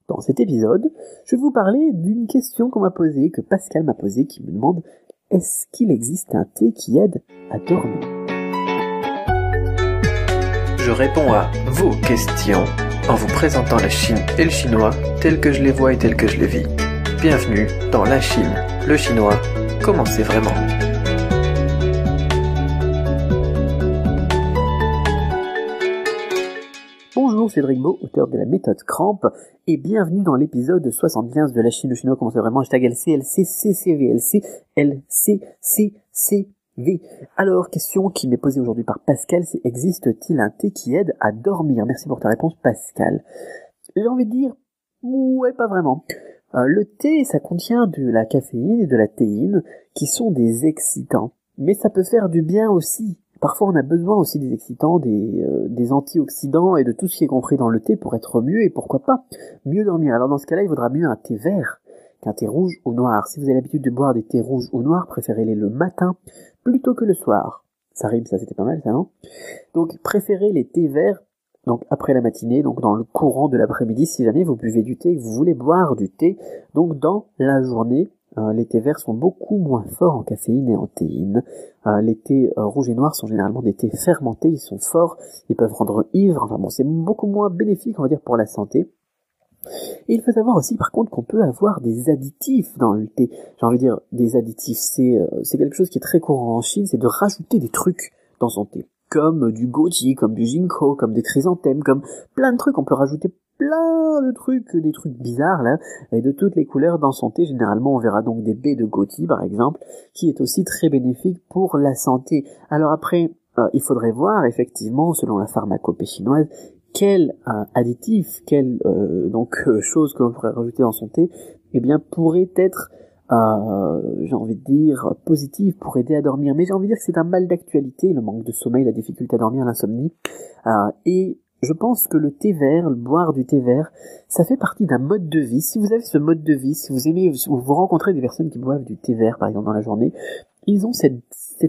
Dans cet épisode, je vais vous parler d'une question qu'on m'a posée, que Pascal m'a posée, qui me demande « Est-ce qu'il existe un thé qui aide à dormir ?» Je réponds à vos questions en vous présentant la Chine et le chinois tels que je les vois et tels que je les vis. Bienvenue dans la Chine, le chinois, comment c'est vraiment. Bonjour, c'est Cédric Beau, auteur de la méthode Cramp, et bienvenue dans l'épisode 75 de la Chine, le chinois, comment c'est vraiment, hashtag LCLCCCVLC. Alors, question qui m'est posée aujourd'hui par Pascal, c'est existe-t-il un thé qui aide à dormir? Merci pour ta réponse, Pascal. J'ai envie de dire, ouais, pas vraiment. Le thé, ça contient de la caféine et de la théine, qui sont des excitants, mais ça peut faire du bien aussi. Parfois, on a besoin aussi des excitants, des antioxydants et de tout ce qui est compris dans le thé pour être mieux et pourquoi pas mieux dormir. Alors dans ce cas-là, il vaudra mieux un thé vert qu'un thé rouge ou noir. Si vous avez l'habitude de boire des thés rouges ou noirs, préférez-les le matin plutôt que le soir. Ça rime, ça, c'était pas mal, ça, non? Donc, préférez les thés verts, donc après la matinée, donc dans le courant de l'après-midi, si jamais vous buvez du thé et que vous voulez boire du thé, donc dans la journée. Les thés verts sont beaucoup moins forts en caféine et en théine. Les thés rouges et noirs sont généralement des thés fermentés, ils sont forts, ils peuvent rendre ivre, enfin bon, c'est beaucoup moins bénéfique, on va dire, pour la santé. Et il faut savoir aussi, par contre, qu'on peut avoir des additifs dans le thé. J'ai envie de dire, des additifs, c'est quelque chose qui est très courant en Chine, c'est de rajouter des trucs dans son thé. Comme du goji, comme du ginkgo, comme des chrysanthèmes, comme plein de trucs, on peut rajouter plein de trucs, des trucs bizarres là, et de toutes les couleurs dans son thé. Généralement on verra donc des baies de goji par exemple, qui est aussi très bénéfique pour la santé. Alors après, il faudrait voir effectivement, selon la pharmacopée chinoise, quel additif, quelle chose que l'on pourrait rajouter dans son thé, eh bien pourrait être j'ai envie de dire positif pour aider à dormir. Mais j'ai envie de dire que c'est un mal d'actualité, le manque de sommeil, la difficulté à dormir, l'insomnie, et je pense que le thé vert, le boire du thé vert, ça fait partie d'un mode de vie. Si vous avez ce mode de vie, si vous aimez, si vous rencontrez des personnes qui boivent du thé vert, par exemple, dans la journée, ils ont cette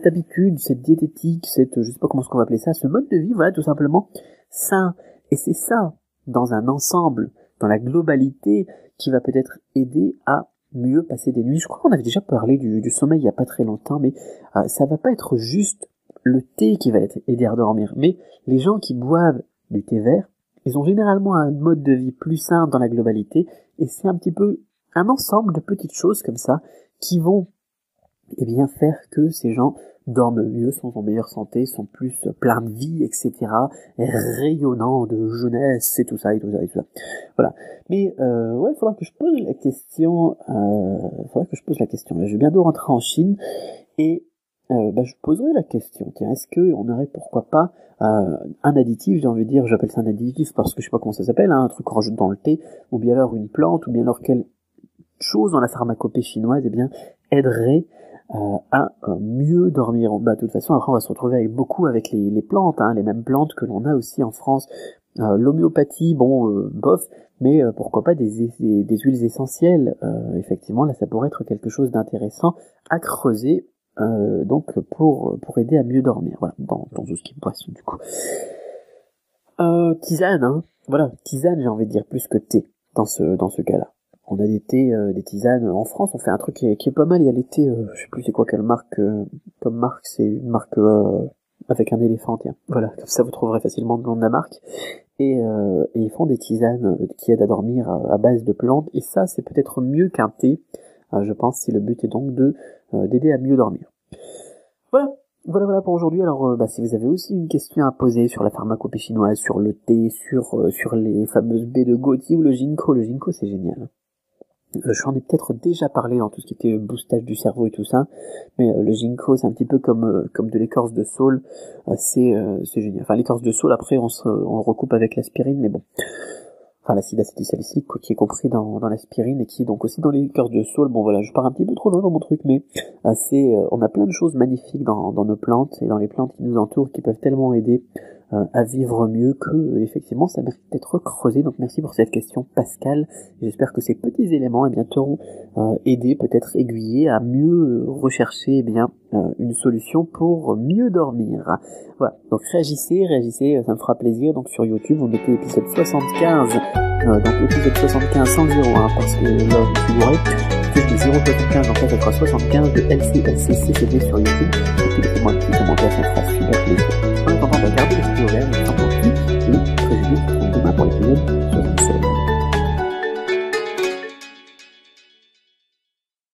habitude, cette diététique, je sais pas comment on va appeler ça, ce mode de vie, voilà, tout simplement, sain. Et c'est ça, dans un ensemble, dans la globalité, qui va peut-être aider à mieux passer des nuits. Je crois qu'on avait déjà parlé du sommeil il y a pas très longtemps, mais ça va pas être juste le thé qui va aider à dormir, mais les gens qui boivent du thé vert, ils ont généralement un mode de vie plus sain dans la globalité, et c'est un petit peu un ensemble de petites choses comme ça qui vont bien faire que ces gens dorment mieux, sont en meilleure santé, sont plus pleins de vie, etc., rayonnants de jeunesse et tout ça. Voilà. Mais il faudra que je pose la question. Là, je vais bientôt rentrer en Chine et je poserai la question. Tiens, est-ce que on aurait pourquoi pas un additif, j'ai envie de dire, j'appelle ça un additif parce que je sais pas comment ça s'appelle, un truc qu'on rajoute dans le thé, ou bien alors une plante, ou bien alors quelle chose dans la pharmacopée chinoise, aiderait à mieux dormir. De toute façon, après on va se retrouver avec les plantes, les mêmes plantes que l'on a aussi en France. L'homéopathie, bof, mais pourquoi pas des huiles essentielles. Effectivement, là, ça pourrait être quelque chose d'intéressant à creuser. Donc pour aider à mieux dormir, voilà, dans tout ce qui est boisson du coup. Tisane, tisane, j'ai envie de dire plus que thé dans ce cas-là. On a des thés, des tisanes en France, on fait un truc qui est pas mal. Il y a les thés, je sais plus c'est quoi quelle marque, comme marque, c'est une marque avec un éléphant, tiens. Voilà, comme ça vous trouverez facilement le nom de la marque. Et ils font des tisanes qui aident à dormir à base de plantes, et ça c'est peut-être mieux qu'un thé. Je pense, si le but est donc d'aider à mieux dormir. Voilà pour aujourd'hui. Alors, si vous avez aussi une question à poser sur la pharmacopée chinoise, sur le thé, sur les fameuses baies de goji ou le ginkgo c'est génial. J'en ai peut-être déjà parlé dans tout ce qui était boostage du cerveau et tout ça, mais le ginkgo c'est un petit peu comme de l'écorce de saule, c'est génial. Enfin, l'écorce de saule, après on recoupe avec l'aspirine, mais bon. Enfin, l'acide acétylsalicylique qui est compris dans l'aspirine et qui est donc aussi dans l'écorce de saule. Bon voilà, je pars un petit peu trop loin dans mon truc, mais on a plein de choses magnifiques dans nos plantes et dans les plantes qui nous entourent qui peuvent tellement aider à vivre mieux, que effectivement ça mérite d'être creusé. Donc merci pour cette question Pascal, j'espère que ces petits éléments t'auront aidé, peut-être aiguillé à mieux rechercher une solution pour mieux dormir. Voilà, donc réagissez, ça me fera plaisir. Donc sur YouTube on était épisode 75, donc épisode 75 sans 01 parce que là je suis bourré, je dis 075, donc là ça fera 75 de LCCCCD sur YouTube. Et puis laissez-moi un petit commentaire, ça fera super plaisir. En attendant, regardez le studio vert, et très vite, on se retrouve demain pour l'épisode 76.